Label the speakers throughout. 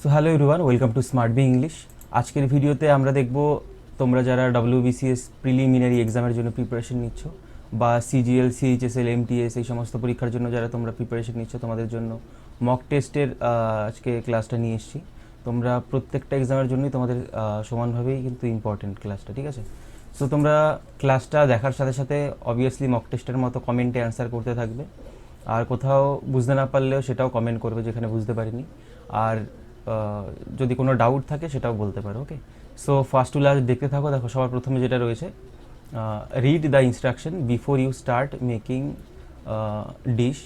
Speaker 1: So hello everyone, welcome to Smart B English. আজকের ভিডিওতে আমরা দেখব তোমরা যারা WBCS প্রিলিমিনারি এক্সামের জন্য প্রিপারেশন নিচ্ছ বা CGL, CHSL, MTS এই সমস্ত পরীক্ষার জন্য যারা তোমরা প্রিপারেশন নিচ্ছ, তোমাদের জন্য মক টেস্টের আজকে ক্লাসটা নিয়ে এসেছি। তোমরা প্রত্যেকটা এক্সামের জন্যই তোমাদের সমানভাবেই কিন্তু ইম্পর্টেন্ট ক্লাসটা, ঠিক আছে? সো তোমরা ক্লাসটা দেখার সাথে সাথে অবভিয়াসলি মক টেস্টের মতো কমেন্টে অ্যান্সার করতে থাকবে, আর কোথাও বুঝতে না পারলেও সেটাও কমেন্ট করবে যেখানে বুঝতে পারিনি, আর যদি কোনো ডাউট থাকে সেটাও বলতে পারো। Okay, so first to last দেখতে থাকো। দেখো, সবার প্রথমে যেটা রয়েছে, read the instruction before you start making dish,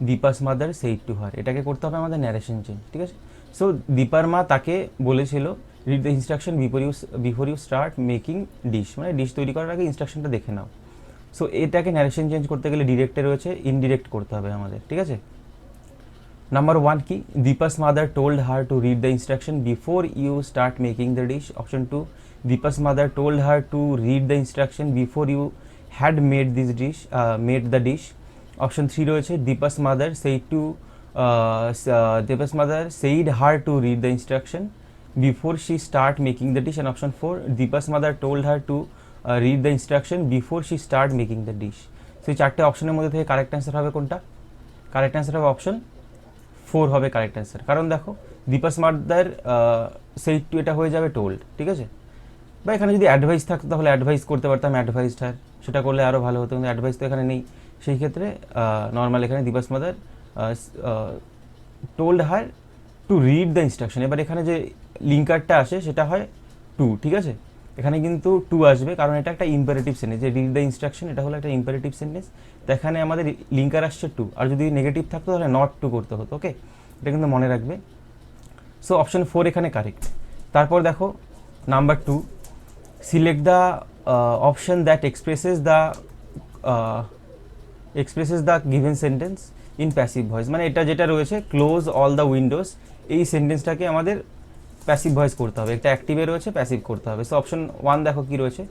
Speaker 1: Deepa's mother said to her. এটাকে করতে হবে আমাদের ন্যারেশন চেঞ্জ, ঠিক আছে? সো দীপার মা তাকে বলেছিল read the instruction before you start making dish, মানে ডিশ তৈরি করার আগে ইনস্ট্রাকশনটা দেখে নাও। সো এটাকে ন্যারেশন চেঞ্জ করতে গেলে ডিরেক্টে রয়েছে, ইনডিরেক্ট করতে হবে আমাদের, ঠিক আছে? নাম্বার ওয়ান কি? Deepa's mother told her to read the instruction before you start making the dish. Option two, Deepa's mother told her to read the instruction before you had made the dish. Option three রয়েছে, Deepa's mother said her to read the instruction before she start making the dish. And option four, Deepa's mother told her to read the instruction before she start making the dish. So এই চারটে অপশনের মধ্যে থেকে correct answer হবে কোনটা? Correct answer হবে option four হবে correct answer. কারণ দেখো, দীপাস মাদার সেই টু এটা হয়ে যাবে টোল্ড, ঠিক আছে? বা এখানে যদি অ্যাডভাইস থাকতো তাহলে অ্যাডভাইস করতে পারতাম, অ্যাডভাইসড হার, সেটা করলে আরও ভালো হতো, কিন্তু অ্যাডভাইস তো এখানে নেই। সেই ক্ষেত্রে নর্মাল এখানে Deepa's mother told her to read the instruction. এবার এখানে যে লিঙ্কারটা আসে সেটা হয় টু, ঠিক আছে? এখানে কিন্তু টু আসবে কারণ এটা একটা ইম্পারেটিভ সেন্টেন্স, যে রিড দ্য ইনস্ট্রাকশন এটা হলো একটা ইম্পারেটিভ সেন্টেন্স। তো এখানে আমাদের লিঙ্কার আসছে টু, আর যদি নেগেটিভ থাকতো তাহলে নট টু করতে হতো। ওকে, এটা কিন্তু মনে রাখবে। সো অপশন ফোর এখানে কারেক্ট। তারপর দেখো number two, select the option that expresses the given sentence in passive voice. মানে এটা যেটা রয়েছে ক্লোজ অল দ্য উইন্ডোজ, এই সেন্টেন্সটাকে আমাদের প্যাসিভ ভয়েস করতে হবে। একটা অ্যাক্টিভে রয়েছে, প্যাসিভ করতে হবে। সো অপশন ওয়ান দেখো কি রয়েছে,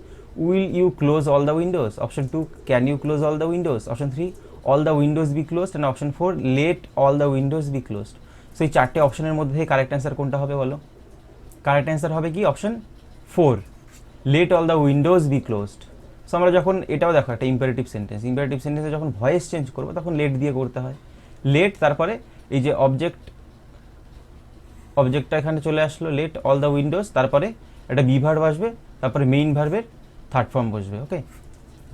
Speaker 1: will you close all the windows. Option two, can you close all the windows. Option three, all the windows be closed. And option four, let all the windows be closed. So এই চারটে অপশনের মধ্যে correct answer কোনটা হবে বলো? Correct answer হবে কি? Option four, let all the windows be closed. So আমরা যখন এটাও দেখো একটা ইম্পারেটিভ সেন্টেন্সে যখন ভয়েস চেঞ্জ করবো তখন লেট দিয়ে করতে হয়। লেট, তারপরে এই যে অবজেক্টটা এখানে চলে আসলো, লেট অল দ্য উইন্ডোজ, তারপরে একটা বি ভার্ব আসবে, তারপরে মেইন ভার্বের থার্ড ফর্ম বসবে। Okay,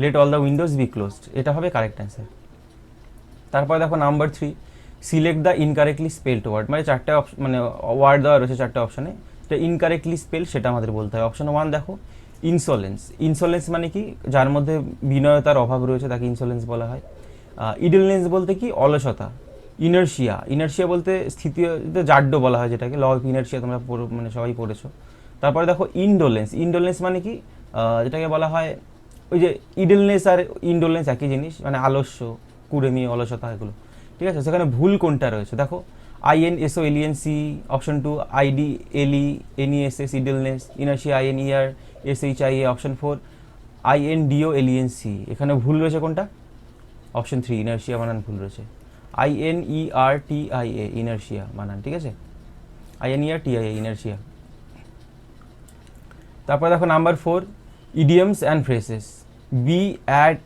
Speaker 1: let all the windows be closed, এটা হবে কারেক্ট অ্যান্সার। তারপরে দেখো number three, select the incorrectly spelled word. মানে চারটে মানে ওয়ার্ড দেওয়া রয়েছে চারটে অপশানে, যেটা ইনকারেক্টলি স্পেল সেটা আমাদের বলতে হয়। অপশন ওয়ান দেখো, ইনসোলেন্স মানে কি? যার মধ্যে বিনয়তার অভাব রয়েছে তাকে ইনসোলেন্স বলা হয়। ইডলনেস বলতে কি? অলসতা। ইনার্শিয়া বলতে স্থিতিতে জাড্য বলা হয়, যেটাকে ল অফ ইনার্শিয়া তোমরা মানে সবাই পড়েছো। তারপরে দেখো ইন্ডোলেন্স মানে কি? যেটাকে বলা হয় ওই যে ইডলনেস আর ইন্ডোলেন্স একই জিনিস, মানে আলস্য, কুড়েমি, অলসতা, এগুলো, ঠিক আছে? সেখানে ভুল কোনটা রয়েছে দেখো, INSOLENC। Option two, IDLENESS idleness. Inertia INERSHIA। Option four, INDOLENC। এখানে ভুল রয়েছে কোনটা? অপশন থ্রি, ইনার্শিয়া বানান ভুল রয়েছে। INERTIA ইনার্শিয়া বানান, ঠিক আছে? INERTIA inertia. তারপর দেখো number four, idioms and phrases, B at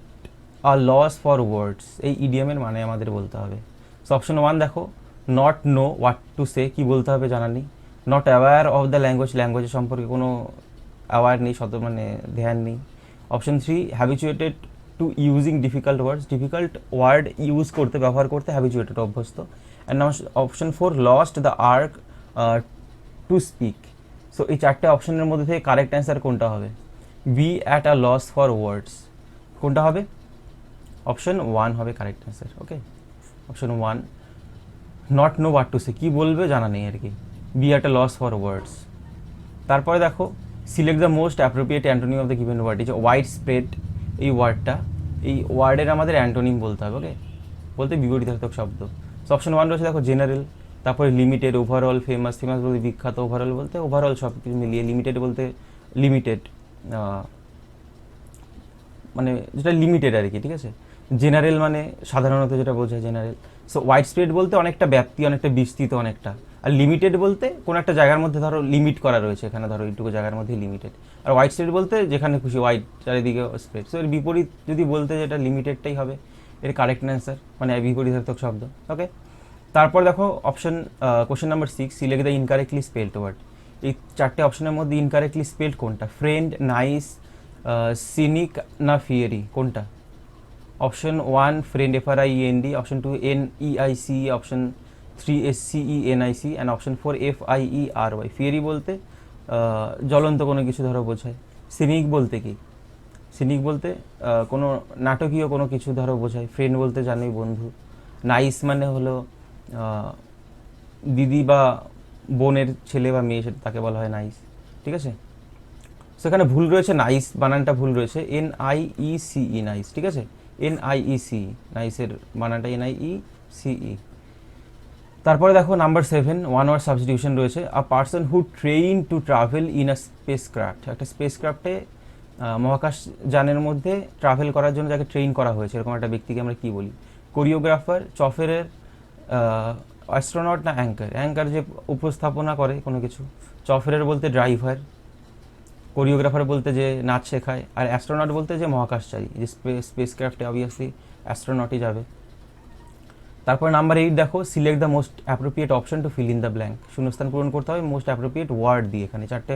Speaker 1: a loss for ওয়ার্ডস। এই ইডিয়মের মানে আমাদের বলতে হবে। সো অপশন ওয়ান দেখো, not know what to say, কী বলতে হবে জানা নেই। নট অ্যাওয়্যার অফ দ্য ল্যাঙ্গুয়েজের সম্পর্কে কোনো অ্যাওয়ার নেই, মানে ধ্যান নেই। Option three, habituated two using difficult word use করতে, ব্যবহার করতে হ্যাবিচুয়েটেড, অভ্যস্ত। And option four, lost the arc to speak. So এই চারটে অপশনের মধ্যে থেকে কারেক্ট অ্যান্সার কোনটা হবে? Be at a loss for words, কোনটা হবে? অপশন ওয়ান হবে correct answer. Okay, option one, not know what to say, কী বলবে জানা নেই আর কি, be at a loss for words. তারপরে দেখো, select the most appropriate antonym of the given word. এই যে ওয়াইড স্প্রেড, এই ওয়ার্ডটা, এই ওয়ার্ডের আমাদের অ্যান্টোনিম বলতে হবে। ওকে, বলতে বিপরীতার্থক শব্দ। সো অপশন ওয়ান রয়েছে দেখো, জেনারেল। তারপরে লিমিটেড, ওভারঅল, ফেমাস বলতে বিখ্যাত, ওভারঅল বলতে ওভারঅল সব কিছু মিলিয়ে, লিমিটেড বলতে লিমিটেড, মানে যেটা লিমিটেড আর কি, ঠিক আছে? জেনারেল মানে সাধারণত যেটা বোঝায় জেনারেল। সো ওয়াইড স্প্রেড বলতে অনেকটা ব্যাপ্তি, অনেকটা বিস্তৃত, অনেকটা, আর লিমিটেড বলতে কোনো একটা জায়গার মধ্যে ধরো লিমিট করা রয়েছে, এখানে ধরো এইটুকু জায়গার মধ্যে লিমিটেড। আর ওয়াইড স্প্রেড বলতে যেখানে খুশি ওয়াইড চারিদিকে স্প্রেড। সো এর বিপরীত যদি বলতে যেটা লিমিটেডটাই হবে এর কারেক্ট অ্যান্সার, মানে বিপরীতার্থক শব্দ। ওকে, তারপর দেখো option question number 6, select the incorrectly spelled word. এই চারটে অপশনের মধ্যে ইনকারেক্টলি স্পেলড কোনটা? ফ্রেন্ড, নাইস, সিনিক না ফিয়ারি, কোনটা? Option 1 friend FRIEND, option 2 NEICE, option 3 SCENIC and option 4 FIERY। Fiery বলতে জ্বলন্ত কোনো কিছু ধরো বোঝায়। সিনিক বলতে কি? সিনিক বলতে কোনো নাটকীয় কোনো কিছু ধরো বোঝায়। ফ্রেন্ড বলতে জানোই বন্ধু। নাইস মানে হলো দিদি বা বোনের ছেলে বা মেয়ে, সেটা তাকে বলা হয় নাইস। ঠিক আছে, সেখানে ভুল রয়েছে, নাইস বানানটা ভুল রয়েছে, NIECE নাইস। ঠিক আছে, NIECE নাইসের বানানটা NIECE। তারপরে দেখো নাম্বার 7, ওয়ান ওয়ার্ড সাবস্টিটিউশন রয়েছে। A person who train to travel in a space craft. একটা স্পেস ক্রাফটে মহাকাশ যানের মধ্যে ট্রাভেল করার জন্য যাকে ট্রেন করা হয়েছে, এরকম একটা ব্যক্তিকে আমরা কী বলি? কোরিওগ্রাফার, চফেরের, অ্যাস্ট্রোনট না অ্যাঙ্কার? অ্যাঙ্কার যে উপস্থাপনা করে কোনো কিছু, চফেরের বলতে ড্রাইভার, কোরিওগ্রাফার বলতে যে নাচ শেখায়, আর অ্যাস্ট্রোনট বলতে যে মহাকাশচারী, যে স্পেস ক্রাফটে অবভিয়াসলি অ্যাস্ট্রোনটই যাবে। তারপর নাম্বার 8 দেখো, select the most appropriate option to fill in the blank. শূন্যস্থান পূরণ করতে হবে মোস্ট অ্যাপ্রোপ্রিয়েট ওয়ার্ড দিয়ে। এখানে চারটে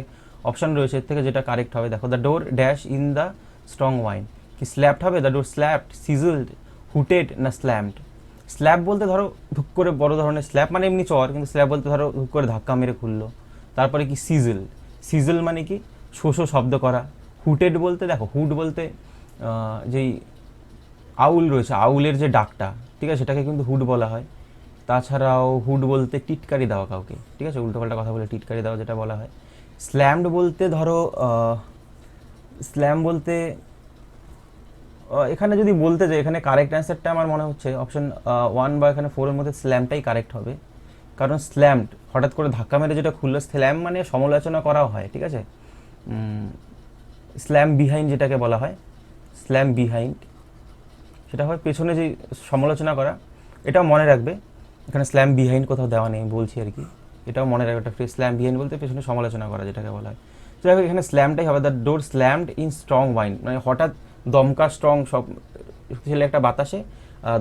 Speaker 1: অপশন রয়েছে, এর থেকে যেটা কারেক্ট হবে দেখো, the door dash in the strong wine. কি স্ল্যাপড হবে? দ্য ডোর স্ল্যাপড, সিজলড, হুটেড না স্ল্যামড? স্ল্যাপ বলতে ধরো ধুক করে বড় ধরনের, স্ল্যাপ মানে এমনি চর, কিন্তু স্ল্যাপ বলতে ধরো ধুক করে ধাক্কা মেরে খুললো। তারপরে কি সিজল, সিজল মানে কি শোষো শব্দ করা। হুটেড বলতে দেখো, হুড বলতে যেই আউল রয়েছে, আউলের যে ডাকটা, ঠিক আছে, সেটাকে কিন্তু হুড বলা হয়। তাছাড়াও হুড বলতে টিটকারি দেওয়া কাউকে, ঠিক আছে, উল্টোপাল্টা কথা বলে টিটকারি দেওয়া যেটা বলা হয়। স্ল্যামড বলতে ধরো স্ল্যাম বলতে এখানে যদি বলতে যে এখানে কারেক্ট অ্যান্সারটা আমার মনে হচ্ছে অপশন 1 বা এখানে 4 এর মধ্যে স্ল্যামটাই কারেক্ট হবে। কারণ স্ল্যামড হঠাৎ করে ধাক্কা মেরে যেটা খুললো, স্ল্যাম মানে সমালোচনা করাও হয়, ঠিক আছে। স্ল্যাম বিহাইন্ড যেটাকে বলা হয়, স্ল্যাম বিহাইন্ড সেটা হয় পেছনে যে সমালোচনা করা। এটাও মনে রাখবে, এখানে স্ল্যাম বিহাইন্ড কোথাও দেওয়া নেই, বলছি আর কি, এটাও মনে রাখবে একটা ফ্রেজ। স্ল্যাম বিহাইন্ড বলতে পেছনে সমালোচনা করা যেটাকে বলা হয়। তো দেখো এখানে স্ল্যামটাই হবে, the door slammed in strong wind, মানে হঠাৎ দমকা স্ট্রং সব ছেলে একটা বাতাসে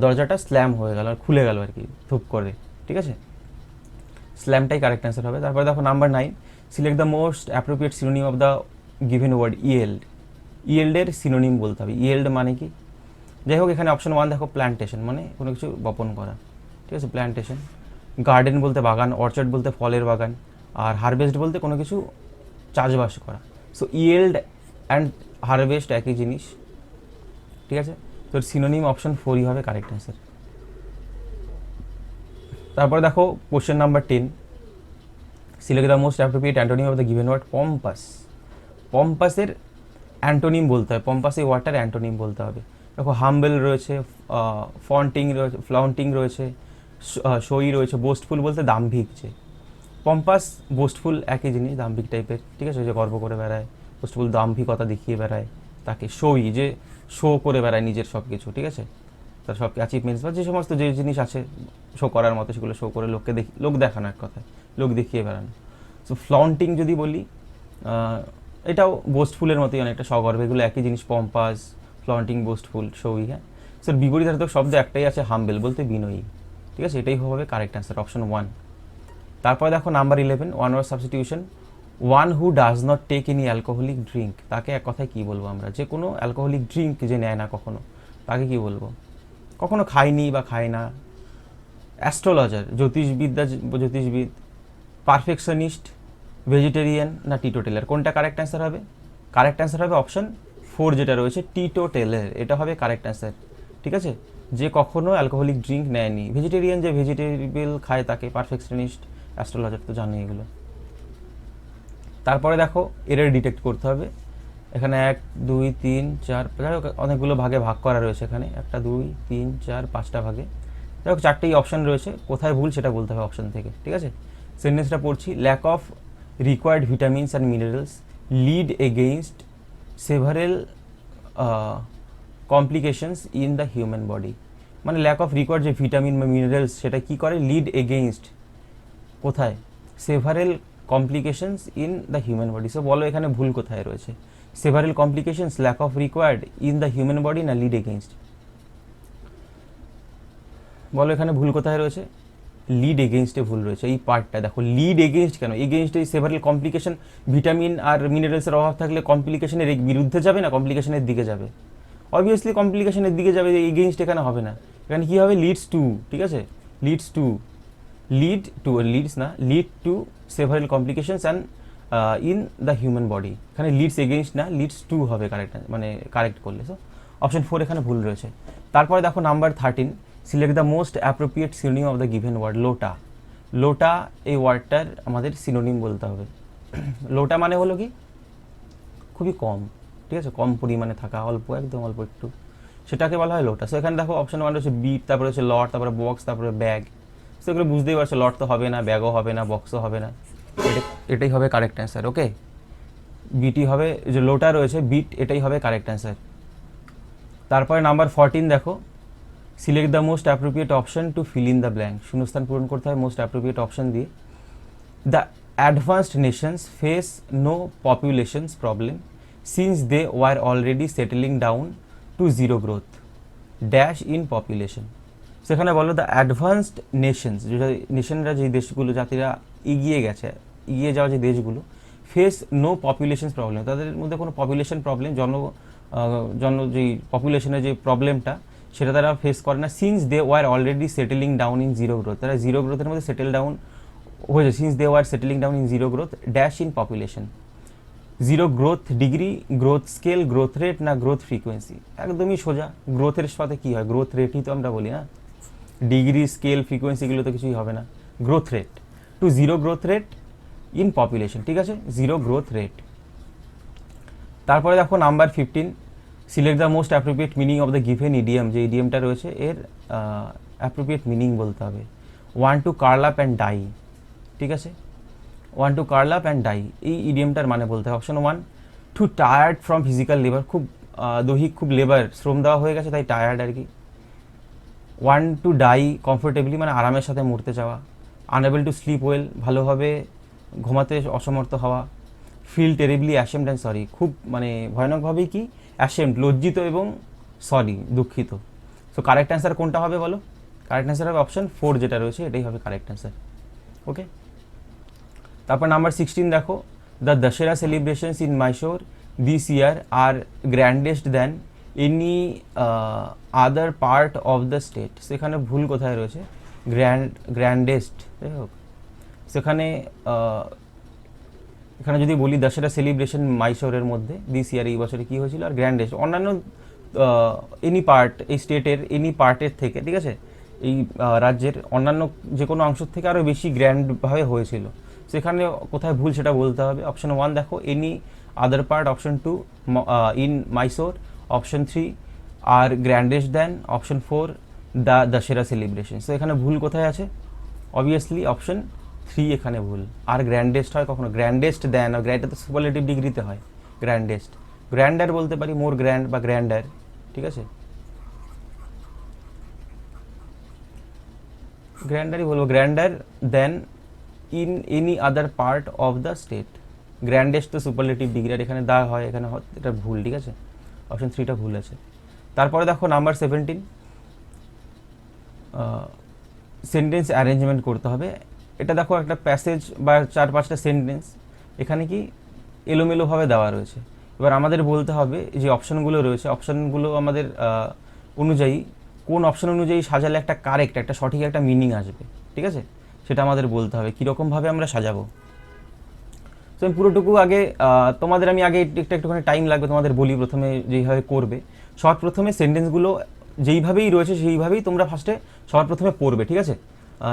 Speaker 1: দরজাটা স্ল্যাম হয়ে গেল, খুলে গেল আর কি ধূপ করে, ঠিক আছে। স্ল্যামটাই কারেক্ট অ্যান্সার হবে। তারপরে দেখো number 9, select the most appropriate synonym of the given word yield. ইয়েল্ডের সিনোনিম বলতে হবে। ইয়েল্ড মানে কি? যাই হোক, এখানে অপশন 1 দেখো, প্ল্যান্টেশন মানে কোনো কিছু বপন করা, ঠিক আছে, প্ল্যান্টেশন। গার্ডেন বলতে বাগান, অর্চার্ড বলতে ফলের বাগান, আর হারভেস্ট বলতে কোনো কিছু চাষবাস করা। সো ইয়েল্ড অ্যান্ড হারভেস্ট একই জিনিস, ঠিক আছে। তো সিনোনিম অপশন 4ই হবে কারেক্ট অ্যান্সার। তারপরে দেখো question number 10, select the most appropriate antonym of the given word pompous. পম্পাসের অ্যান্টোনিম বলতে হবে, পম্পাস এই ওয়ার্ডটার অ্যান্টোনিম বলতে হবে। দেখো হাম্বেল রয়েছে, ফন্টিং রয়েছে, ফ্লাউন্টিং রয়েছে, শোই রয়েছে, বোস্টফুল বলতে দাম্ভিক। যে পম্পাস বোস্টফুল একই জিনিস, দাম্ভিক টাইপের, ঠিক আছে, যে গর্ব করে বেড়ায়। বোস্টফুল দাম্ভিকতা দেখিয়ে বেড়ায় তাকে। শোই যে শো করে বেড়ায় নিজের সব কিছু, ঠিক আছে, তার সব অ্যাচিভমেন্টস বা যে সমস্ত যে জিনিস আছে শো করার মতো, সেগুলো শো করে লোককে লোক দেখানো, এক কথায় লোক দেখিয়ে বেড়ানো। সো ফ্লন্টিং যদি বলি, এটাও বোস্টফুলের মতোই অনেকটা সগর্ব, এগুলো একই জিনিস, পম্পাস, ফ্লন্টিং, বোস্টফুল, শোই। হ্যাঁ, স্যার বিপরীতার্থক শব্দ একটাই আছে, হাম্বেল বলতে বিনয়ী, ঠিক আছে, এটাই হবে কারেক্ট অ্যান্সার, অপশন 1। তারপরে দেখো number 11, one word substitution. One who does not take any alcoholic drink, তাকে এক কথায় কী বলবো আমরা? যে কোনো অ্যালকোহলিক ড্রিঙ্ক যে নেয় না কখনো, তাকে কী বলবো? কখনো খায়নি বা খায় না। অ্যাস্ট্রোলজার জ্যোতিষবিদ, পারফেকশনিস্ট, ভেজিটেরিয়ান না টিটোটেলার, কোনটা কারেক্ট অ্যান্সার হবে? কারেক্ট অ্যান্সার হবে অপশন 4 যেটা রয়েছে, টিটোটেলার, এটা হবে কারেক্ট অ্যান্সার, ঠিক আছে। যে কখনো অ্যালকোহলিক ড্রিঙ্ক নেয়নি। ভেজিটেরিয়ান যে ভেজিটেবল খায় তাকে, পারফেকশনিস্ট, অ্যাস্ট্রোলজার তো জানি এগুলো। তারপরে দেখো এরর ডিটেক্ট করতে হবে। এখানে 1 2 3 4 অনেকগুলো ভাগে ভাগ করা রয়েছে, এখানে 1 2 3 4 5টা ভাগে। দেখো 4টেই অপশান রয়েছে, কোথায় ভুল সেটা বলতে হবে অপশান থেকে, ঠিক আছে। সেন্টেন্সটা পড়ছি, lack of required vitamins and minerals lead against several complications in the human body. মানে ল্যাক অফ রিকোয়ার্ড যে ভিটামিন বা মিনারেলস, সেটা কী করে? লিড এগেইনস্ট, কোথায়? Several complications in the human body. So বলো এখানে ভুল কোথায় রয়েছে? Several complications, lack of required in the human body, না লিড এগেনস্ট? বলো এখানে ভুল কোথায় রয়েছে? লিড এগেনস্টে ভুল রয়েছে। এই পার্টটা দেখো, লিড এগেনস্ট কেন? এগেনস্ট এই সেভারেল কমপ্লিকেশন, ভিটামিন আর মিনারেলসের অভাব থাকলে কমপ্লিকেশনের বিরুদ্ধে যাবে না কমপ্লিকেশনের দিকে যাবে? অবভিয়াসলি কমপ্লিকেশনের দিকে যাবে, এগেনস্ট এখানে হবে না। এখানে কী হবে? লিডস টু, ঠিক আছে, leads to, lead to, leads না, lead to several complications and in the human body. এখানে লিডস এগেনস্ট না, লিডস টু হবে কারেক্ট, মানে কারেক্ট করলে। সো অপশন 4 এখানে ভুল রয়েছে। তারপরে দেখো number 13, select the most appropriate synonym of the given word. লোটা, লোটা এই ওয়ার্ডটার আমাদের সিনোনিম বলতে হবে। লোটা মানে হলো কি? খুবই কম, ঠিক আছে, কম পরিমাণে থাকা, অল্প, একদম অল্প একটু, সেটাকে বলা হয় লোটা। সো এখানে দেখো অপশন 1 হচ্ছে বিট, তারপরে হচ্ছে লট, তারপরে বক্স, তারপরে ব্যাগ। সো এগুলো বুঝতেই পারছো, লট তো হবে না, ব্যাগও হবে না, বক্সও হবে না, এটাই হবে কারেক্ট অ্যান্সার। ওকে, বিটি হবে, যে লোটা রয়েছে বিট, এটাই হবে কারেক্ট অ্যান্সার। তারপরে নাম্বার 14 দেখো, select the most appropriate option to fill in the blank. শূন্যস্থান পূরণ করতে হয় মোস্ট অ্যাপ্রোপ্রিয়েট অপশন দিয়ে। The advanced nations face no populations problem since they were already settling down to zero growth dash in population. সেখানে বলো the advanced Nations, যেটা নেশনরা, যে দেশগুলো, জাতিরা এগিয়ে গেছে, এগিয়ে যাওয়া যে দেশগুলো, ফেস নো পপুলেশন প্রবলেম, তাদের মধ্যে কোনো পপুলেশন প্রবলেম, যেই পপুলেশনের যে প্রবলেমটা, সেটা তারা ফেস করে না। Since they were already settling down in zero growth, তারা জিরো গ্রোথের মধ্যে সেটেল ডাউন হয়েছে। Since they were settling down in zero growth dash in population. Zero growth degree, growth scale, growth rate, না growth frequency? একদমই সোজা, গ্রোথের সাথে কী হয়? গ্রোথ রেটই তো আমরা বলি না, ডিগ্রি, স্কেল, ফ্রিকোয়েন্সি এগুলো তো কিছুই হবে না। Growth rate, to zero growth rate in population, ঠিক আছে, জিরো গ্রোথ রেট। তারপরে দেখো number 15, select the most appropriate meaning of the given idiom. যে ইডিয়ামটা রয়েছে এর অ্যাপ্রোপ্রিয়েট মিনিং বলতে হবে। One to curl up and die, ঠিক আছে, one to curl up and die, এই ইডিয়ামটার মানে বলতে হবে। Option 1, to tired from physical labour, খুব দৈহিক খুব লেবার, শ্রম দেওয়া হয়ে গেছে তাই টায়ার্ড আর কি। ওয়ান টু ডাই কমফোর্টেবলি, মানে আরামের সাথে মরতে চাওয়া। আনএবল টু স্লিপ ওয়েল, ভালোভাবে ঘুমাতে অসমর্থ হওয়া। Feel terribly ashamed and sorry, খুব মানে ভয়ানকভাবেই কি অ্যাশেমড, লজ্জিত এবং সরি, দুঃখিত। সো কারেক্ট অ্যান্সার কোনটা হবে বলো? কারেক্ট অ্যান্সার হবে অপশন 4 যেটা রয়েছে, এটাই হবে কারেক্ট অ্যান্সার। ওকে, তারপর নাম্বার 16 দেখো, the Dussehra celebrations in Mysore this year are grandest than any other part of the state. সেখানে ভুল কোথায় রয়েছে? গ্র্যান্ডেস্ট, যাই হোক, সেখানে এখানে যদি বলি দশেরা সেলিব্রেশন মাইশোরের মধ্যে দিস ইয়ার, এই বছরে কী হয়েছিল, আর গ্র্যান্ডেস্ট অন্যান্য এনি পার্ট, এই স্টেটের এনি পার্টের থেকে, ঠিক আছে, এই রাজ্যের অন্যান্য যে কোনো অংশ থেকে আরও বেশি গ্র্যান্ডভাবে হয়েছিল। সেখানে কোথায় ভুল সেটা বলতে হবে। অপশন 1 দেখো, any other part. Option 2, in Mysore. Option 3, are grandest than. Option 4, the Dussehra celebration. So এখানে ভুল কোথায় আছে? অবভিয়াসলি অপশন 3 এখানে ভুল। আর গ্র্যান্ডেস্ট হয় কখনো? গ্র্যান্ডেস্ট দেন, আর গ্র্যান্ড তো সুপারলেটিভ ডিগ্রিতে হয়। গ্র্যান্ডেস্ট, গ্র্যান্ডার বলতে পারি, মোর গ্র্যান্ড বা গ্র্যান্ডার, ঠিক আছে, গ্র্যান্ডারই বলবো, grander than in any other part of the state. Grandest তো সুপারলেটিভ ডিগ্রি, আর এখানে দা হয়, এখানে এটা ভুল, ঠিক আছে, অপশন 3টা ভুল আছে। তারপরে দেখো নাম্বার 17, সেন্টেন্স অ্যারেঞ্জমেন্ট করতে হবে। এটা দেখো একটা প্যাসেজ বা 4-5টা সেন্টেন্স, এখানে কি এলোমেলোভাবে দেওয়া রয়েছে। এবার আমাদের বলতে হবে যে অপশনগুলো রয়েছে, অপশনগুলো আমাদের অনুযায়ী কোন অপশন অনুযায়ী সাজালে একটা কারেক্ট, একটা সঠিক একটা মিনিং আসবে, ঠিক আছে, সেটা আমাদের বলতে হবে কীরকমভাবে আমরা সাজাবো। তো আমি পুরোটুকু আগে তোমাদের আমি আগে একটুখানি টাইম লাগবে, তোমাদের বলি প্রথমে যেইভাবে করবে। সবার প্রথমে সেন্টেন্সগুলো যেইভাবেই রয়েছে সেইভাবেই তোমরা ফার্স্টে সবার প্রথমে পড়বে, ঠিক আছে,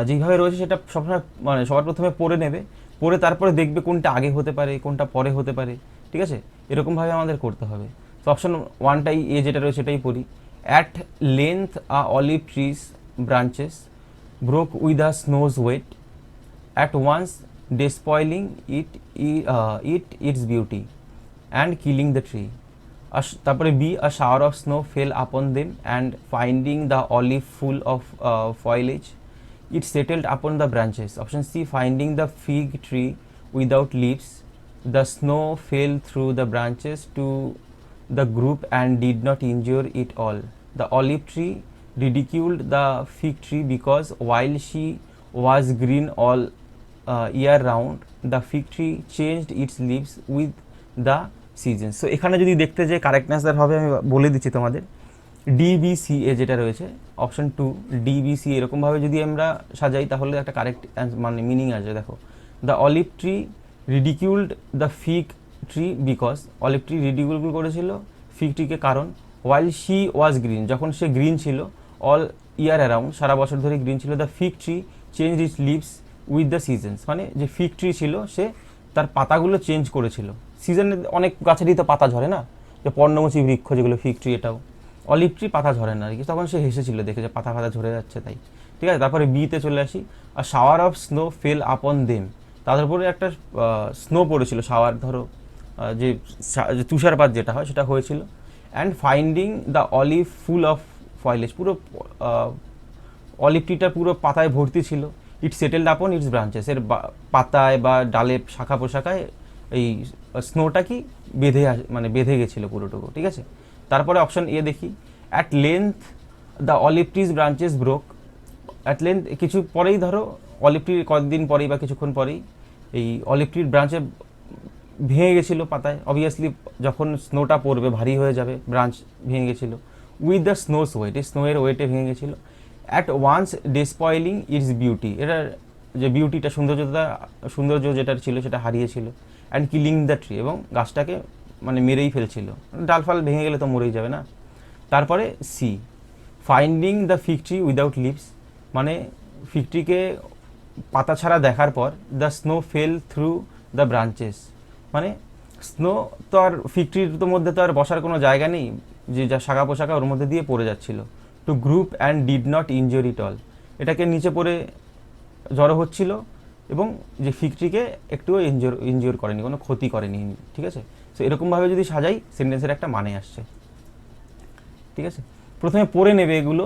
Speaker 1: যেইভাবে রয়েছে সেটা সবসময় মানে সবার প্রথমে পড়ে নেবে, পড়ে তারপরে দেখবে কোনটা আগে হতে পারে, কোনটা পরে হতে পারে, ঠিক আছে, এরকমভাবে আমাদের করতে হবে। তো অপশন 1টাই, এ যেটা রয়েছে সেটাই পড়ি। At length a olive tree's branches broke with a snow's weight at once despoiling its beauty and killing the tree. তারপরে B, a shower of snow fell upon them and finding the olive full of foliage it settled upon the branches. Option C, finding the fig tree without leaves, the snow fell through the branches to the group and did not injure it all. The olive tree ridiculed the fig tree because while she was green all year round, the fig tree changed its leaves with the seasons. So এখানে যদি দেখতে যাই correct answer হবে, আমি বলে দিচ্ছি তোমাদের, ডিবিসিএ যেটা রয়েছে অপশন 2 ডিবিসি, এরকমভাবে যদি আমরা সাজাই তাহলে একটা কারেক্ট মানে মিনিং আছে। দেখো, the olive tree ridiculed the fig tree because, olive tree ridicule করেছিল ফিগ ট্রিকে কারণ, ওয়াইল শি ওয়াজ গ্রিন, যখন সে গ্রিন ছিল, অল ইয়ার অ্যারাউন্ড, সারা বছর ধরে গ্রিন ছিল, the fig tree change its leaves with the seasons, মানে যে ফিগ ট্রি ছিল সে তার পাতাগুলো চেঞ্জ করেছিল। সিজনে অনেক গাছেরই তো পাতা ঝরে না, যে পর্ণমোচী বৃক্ষ যেগুলো ফিগ ট্রি, এটাও অলিভ ট্রি পাতা ঝরে না আর কি, তখন সে হেসেছিল দেখে যে পাতা ফাতা ঝরে যাচ্ছে তাই। ঠিক আছে, তারপরে বিতে চলে আসি, আর shower of snow fell upon them, তাদের উপরে একটা স্নো পড়েছিল, শাওয়ার ধরো যে তুষারপাত যেটা হয় সেটা হয়েছিল। And finding the olive full of foliage, পুরো অলিভ ট্রিটা পুরো পাতায় ভর্তি ছিল। It settled upon its branches, এর পাতায় বা ডালে শাখা পোশাখায় এই স্নোটা কি মানে বেঁধে গেছিলো পুরোটুকু। ঠিক আছে, তারপরে অপশন এ দেখি, at length the olive tree's branches broke, at length কিছু পরেই, ধরো অলিভ ট্রির কয়েকদিন পরেই বা কিছুক্ষণ পরেই এই অলিভ ট্রির ব্রাঞ্চে ভেঙে গেছিলো পাতায়, অবভিয়াসলি যখন স্নোটা পড়বে ভারী হয়ে যাবে, ব্রাঞ্চ ভেঙে গেছিলো। উইথ দ্য স্নোস ওয়েট, এই স্নোয়ের ওয়েটে ভেঙে গেছিলো। অ্যাট ওয়ান্স ডেসপয়েলিং ইটস বিউটি, এটার যে বিউটিটা, সৌন্দর্য যেটা ছিল সেটা হারিয়েছিল। অ্যান্ড কিলিং দ্য ট্রি, এবং গাছটাকে মানে মেরেই ফেলছিল, ডালফাল ভেঙে গেলে তো মরেই যাবে না। তারপরে see, finding the fig tree without leaves, মানে ফিগ ট্রিকে পাতা ছাড়া দেখার পর, the snow fell through the branches, মানে স্নো তো আর ফিগ ট্রির তো মধ্যে তো আর বসার কোনো জায়গা নেই, যে যা শাখা পোশাখা ওর মধ্যে দিয়ে পড়ে যাচ্ছিল। To group and did not injure it all, এটাকে নিচে পড়ে জড়ো হচ্ছিল এবং যে ফিগ ট্রিকে একটুও ইনজিওর করেনি, কোনো ক্ষতি করেনি। ঠিক আছে, সো এরকমভাবে যদি সাজাই সেন্টেন্সের একটা মানে আসছে। ঠিক আছে, প্রথমে পড়ে নেবে, এগুলো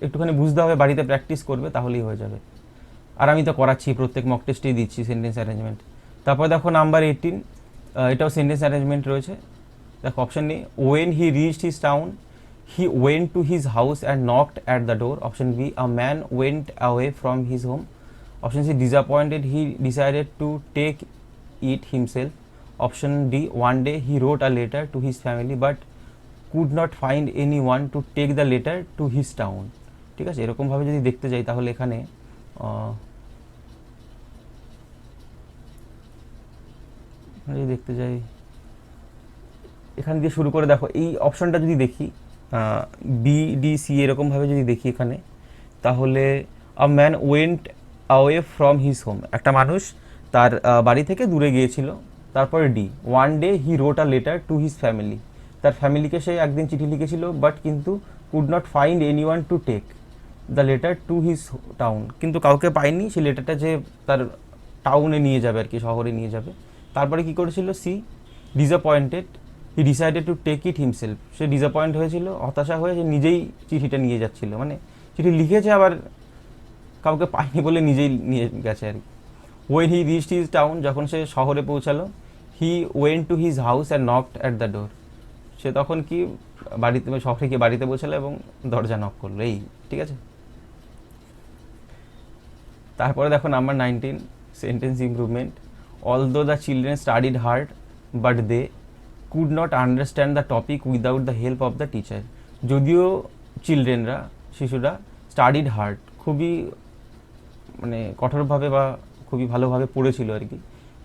Speaker 1: একটুখানি বুঝতে হবে, বাড়িতে প্র্যাকটিস করবে, তাহলেই হয়ে যাবে। আর আমি তো করাচ্ছি, প্রত্যেক মক টেস্টেই দিচ্ছি সেন্টেন্স অ্যারেঞ্জমেন্ট। তারপর দেখো নাম্বার 18, এটাও সেন্টেন্স অ্যারেঞ্জমেন্ট রয়েছে। দেখো অপশন নেই, when he reached his town he went to his house and knocked at the door. Option B, a man went away from his home. Option C, disappointed he decided to take it himself. Option D, one day he wrote a letter to his family but could not find any one to take the letter to his town. ঠিক আছে, এরকমভাবে যদি দেখতে যাই তাহলে এখানে যদি দেখতে যাই, এখান দিয়ে শুরু করে দেখো, এই অপশনটা যদি দেখি বি ডি সি এরকমভাবে যদি দেখি এখানে, তাহলে a man went away from his home, একটা মানুষ তার বাড়ি থেকে দূরে গিয়েছিল। তারপরে ডি, one day he wrote a letter to his family, তার ফ্যামিলিকে সে একদিন চিঠি লিখেছিল, বাট কিন্তু could not find any one to take the letter to his town, কিন্তু কাউকে পায়নি সেই লেটারটা যে তার টাউনে নিয়ে যাবে আর কি, শহরে নিয়ে যাবে। তারপরে কি করেছিল, see, disappointed he decided to take it himself, সে ডিসঅ্যাপয়েন্ট হয়েছিল, হতাশা হয়ে সে নিজেই চিঠিটা নিয়ে যাচ্ছিল, মানে চিঠি লিখেছে আবার কাউকে পায়নি বলে নিজেই নিয়ে গেছে আর কি। When he reached his town, যখন সে শহরে পৌঁছালো, he went to his house and knocked at the door, সে তখন কি বাড়িতে, শহরে গিয়ে বাড়িতে পৌঁছালো এবং দরজা নক করলো, এই। ঠিক আছে, তারপরে দেখো number 19, sentence improvement. Although the children studied hard but they could not understand the topic without the help of the teacher, যদিও চিলড্রেনরা, শিশুরা স্টাডিড হার্ড, খুবই মানে কঠোরভাবে বা খুবই ভালোভাবে পড়েছিল আর কি,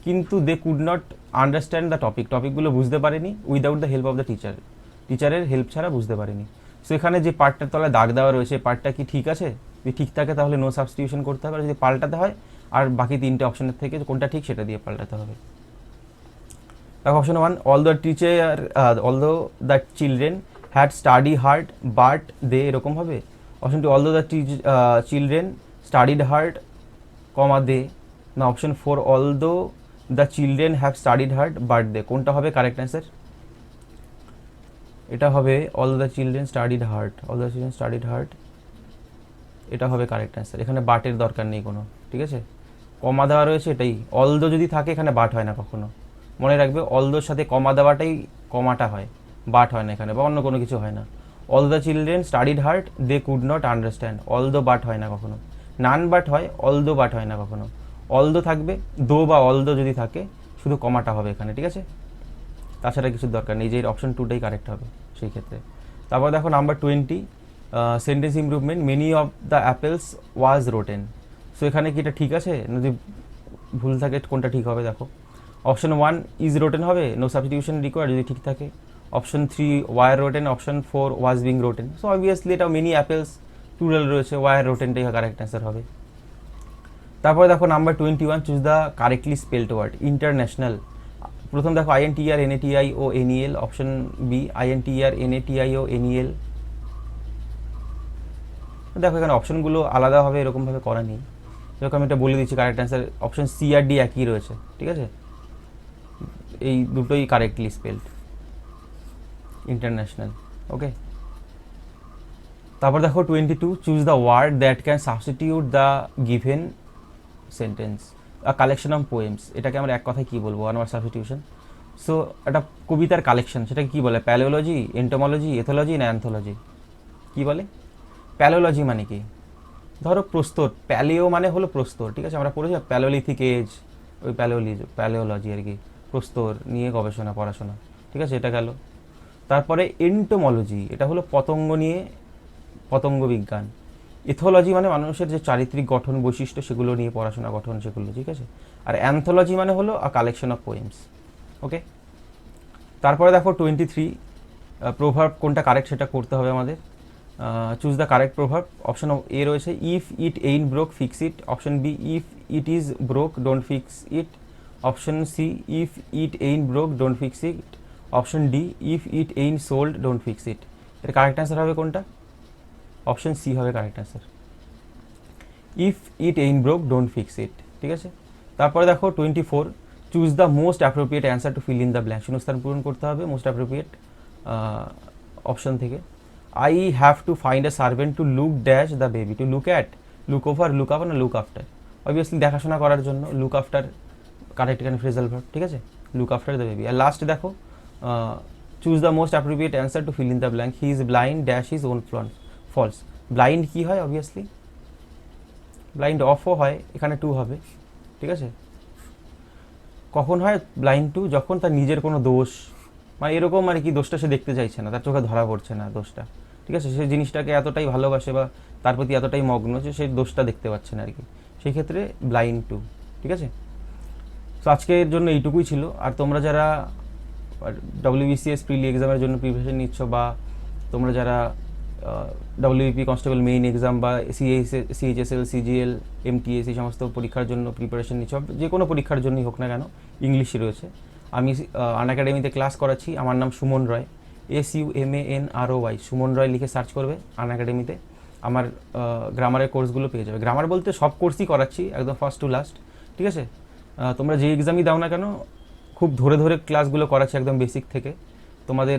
Speaker 1: কিন্তু they could not understand the টপিকগুলো বুঝতে পারেনি without the help of the teacher, টিচারের হেল্প ছাড়া বুঝতে পারেনি। সো এখানে যে পার্টটার তলায় দাগ দেওয়া রয়েছে, পার্টটা কি ঠিক আছে? যদি ঠিক থাকে তাহলে নো সাবস্টিটিউশন করতে হবে, আর যদি পাল্টাতে হয় আর বাকি তিনটে অপশনের থেকে কোনটা ঠিক সেটা দিয়ে পাল্টাতে হবে। দেখো option 1, although the children had study hard but they, এরকম হবে। Option 2, although the children studied hard comma they, না option 4, although the children have studied hard but they, কোনটা হবে কারেক্ট অ্যান্সার? এটা হবে although the children studied hard, although the children studied hard এটা হবে correct answer. এখানে বাটের দরকার নেই কোনো, ঠিক আছে, কমা দেওয়া রয়েছে এটাই। অলদো যদি থাকে এখানে বাট হয় না কখনো, মনে রাখবে অলদোর সাথে কমা দেওয়াটাই কমাটা হয়, বাট হয় না এখানে, বা অন্য কোনো কিছু হয় না। All the children studied hard they could not understand, although but হয় না কখনো, নান বাট হয়, অলদো বাট হয় না কখনো। অলদো থাকবে, দো বা অলদো যদি থাকে শুধু কমাটা হবে এখানে, ঠিক আছে, তাছাড়া কিছুর দরকার নেই, যে অপশন 2টাই কারেক্ট হবে সেই ক্ষেত্রে। তারপর দেখো number 20, sentence improvement, many of the apples was rotten. So এখানে কি এটা ঠিক আছে, যদি ভুল থাকে কোনটা ঠিক হবে দেখো। অপশন 1 ইজ রোটেন হবে, নো সাবস্টিটিউশন রিকোয়ার্ড যদি ঠিক থাকে। Option 3 were rotten, option 4 was being rotten. So obviously এটা মেনি অ্যাপেলস প্লুরাল রয়েছে, ওয়ার রোটেনটাই কারেক্ট অ্যান্সার হবে। তারপরে দেখো number 21, choose the correctly spelled word, international. প্রথম দেখো INTR NATIO NEL, option B INTR NATIO NEL। দেখো এখানে অপশনগুলো আলাদাভাবে এরকমভাবে করা নেই, যেরকম আমি এটা বলে দিচ্ছি কারেক্ট অ্যান্সার অপশন সি আর ডি একই রয়েছে, ঠিক আছে, এই দুটোই কারেক্টলি স্পেলড, ইন্টারন্যাশনাল। ওকে, তারপর দেখো 22, choose the word that can substitute the given sentence, a collection of poems. এটাকে আমরা এক কথায় কী বলবো, ওয়ান ওয়ার্ড সাবস্টিটিউশন। সো একটা কবিতার কালেকশন, সেটাকে কী বলে, প্যালিওলজি, এন্টোমোলজি, এথোলজি না অ্যান্থোলজি, কী বলে? প্যালিওলজি মানে কি, ধরো প্রস্তর, প্যালিও মানে হলো প্রস্তর, ঠিক আছে, আমরা পড়েছি প্যালিওলিথিক এজ, ওই প্যালিওলজি আর কি, প্রস্তর নিয়ে গবেষণা পড়াশোনা, ঠিক আছে, এটা গেল। তারপরে এন্টোমোলজি, এটা হলো পতঙ্গ নিয়ে, পতঙ্গ বিজ্ঞান। ইথোলজি মানে মানুষের যে চারিত্রিক গঠন বৈশিষ্ট্য সেগুলো নিয়ে পড়াশোনা, গঠন সেগুলো, ঠিক আছে। আর অ্যান্থোলজি মানে হলো আ কালেকশন অফ পোয়েমস। ওকে, তারপরে দেখো 23, প্রভাব কোনটা কারেক্ট সেটা করতে হবে আমাদের। Choose the correct proverb. Option A রয়েছে if it ain't broke fix it, option B if it is broke don't fix it, option C if it ain't broke don't fix it, option D if it ain't sold don't fix it. এর correct answer হবে কোনটা? Option C হবে correct answer, if it ain't broke don't fix it, ঠিক আছে। তারপরে দেখো 24, choose the most appropriate answer to fill in the blank, শূন্যস্থান পূরণ করতে হবে মোস্ট অ্যাপ্রোপ্রিয়েট অপশন থেকে। I have to find a servant to look dash the baby, to look at, look over, look up না look after, obviously দেখাশোনা করার জন্য look after correct এখানে ফ্রেজাল ভার্ব, ঠিক আছে, লুক আফটার দ্য বেবি। আর last দেখো choose the most appropriate answer to fill in the blank, he is blind dash is on false. Blind কী হয়, obviously blind অফও হয়, এখানে টু হবে, ঠিক আছে। কখন হয় ব্লাইন্ড টু, যখন তার নিজের কোনো দোষ, মানে এরকম আর কি, দোষটা সে দেখতে চাইছে না, তার চোখে ধরা পড়ছে না দোষটা, ঠিক আছে, সে জিনিসটাকে এতটাই ভালোবাসে বা তার প্রতি এতটাই মগ্ন যে সেই দোষটা দেখতে পাচ্ছে না আর কি, সেই ক্ষেত্রে ব্লাইন্ড টু, ঠিক আছে। তো আজকের জন্য এইটুকুই ছিল। আর তোমরা যারা WBCS প্রিলি এক্সামের জন্য প্রিপারেশন নিচ্ছ, বা তোমরা যারা WBP কনস্টেবল মেইন এক্সাম বা CHSL CGL MTS এই সমস্ত পরীক্ষার জন্য প্রিপারেশন নিচ্ছ, যে কোনো পরীক্ষার জন্যই হোক না কেন, ইংলিশই রয়েছে। আমি আনএকাডেমিতে ক্লাস করাচ্ছি, আমার নাম সুমন রয়, SUMANROY, সুমন রয় লিখে সার্চ করবে আনএকাডেমিতে, আমার গ্রামারের কোর্সগুলো পেয়ে যাবে। গ্রামার বলতে সব কোর্সই করাচ্ছি একদম ফার্স্ট টু লাস্ট, ঠিক আছে। তোমরা যে এক্সামই দাও না কেন, খুব ধরে ধরে ক্লাসগুলো করাচ্ছি একদম বেসিক থেকে, তোমাদের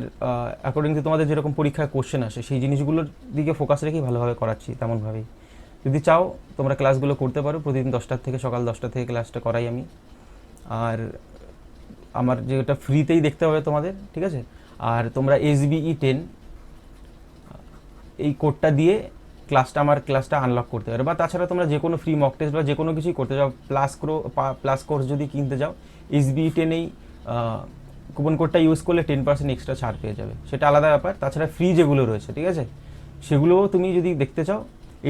Speaker 1: অ্যাকর্ডিং টু তোমাদের যেরকম পরীক্ষায় কোশ্চেন আসে সেই জিনিসগুলোর দিকে ফোকাস রেখেই ভালোভাবে করাচ্ছি তেমনভাবেই। যদি চাও তোমরা ক্লাসগুলো করতে পারো, প্রতিদিন 10টার থেকে, সকাল 10টা থেকে ক্লাসটা করাই আমি। আর আমার যেটা ফ্রিতেই দেখতে হবে তোমাদের, ঠিক আছে। আর তোমরা SBE 10 এই কোডটা দিয়ে আমার ক্লাসটা আনলক করতে পারো, বা তাছাড়া তোমরা যে কোনো ফ্রি মক টেস্ট বা যে কোনো কিছুই করতে যাও, প্লাস কোর্স যদি কিনতে যাও, SBE 10 এই কুপন কোডটা ইউজ করলে 10% এক্সট্রা ছাড় পেয়ে যাবে, সেটা আলাদা ব্যাপার। তাছাড়া ফ্রি যেগুলো রয়েছে, ঠিক আছে, সেগুলোও তুমি যদি দেখতে চাও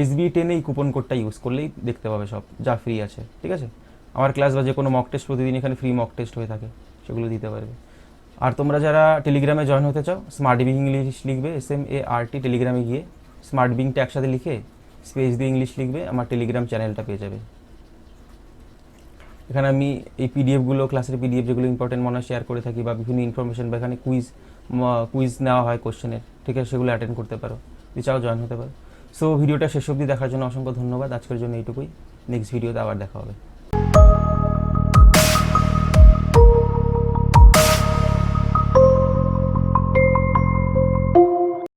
Speaker 1: SBE 10 এই কুপন কোডটা ইউজ করলেই দেখতে পাবে সব যা ফ্রি আছে, ঠিক আছে। আমার ক্লাস বা যে কোনো মক টেস্ট প্রতিদিন এখানে ফ্রি মক টেস্ট হয়ে থাকে, সেগুলো দিতে পারবে। আর তোমরা যারা টেলিগ্রামে জয়েন হতে চাও, স্মার্ট বিং ইংলিশ লিখবে, SMART, টেলিগ্রামে গিয়ে স্মার্ট বিংটা একসাথে লিখে স্পেস দিয়ে ইংলিশ লিখবে, আমার টেলিগ্রাম চ্যানেলটা পেয়ে যাবে। এখানে আমি এই পিডিএফগুলো, ক্লাসের পিডিএফ যেগুলো ইম্পর্টেন্ট মনে হয় শেয়ার করে থাকি, বা বিভিন্ন ইনফরমেশন, বা এখানে কুইজ নেওয়া হয় কোশ্চেনের, ঠিক আছে, সেগুলো অ্যাটেন্ড করতে পারো, যদি চাও জয়েন হতে পারো। সো ভিডিওটা শেষ অবধি দেখার জন্য অসংখ্য ধন্যবাদ। আজকের জন্য এইটুকুই, নেক্সট ভিডিওতে আবার দেখা হবে।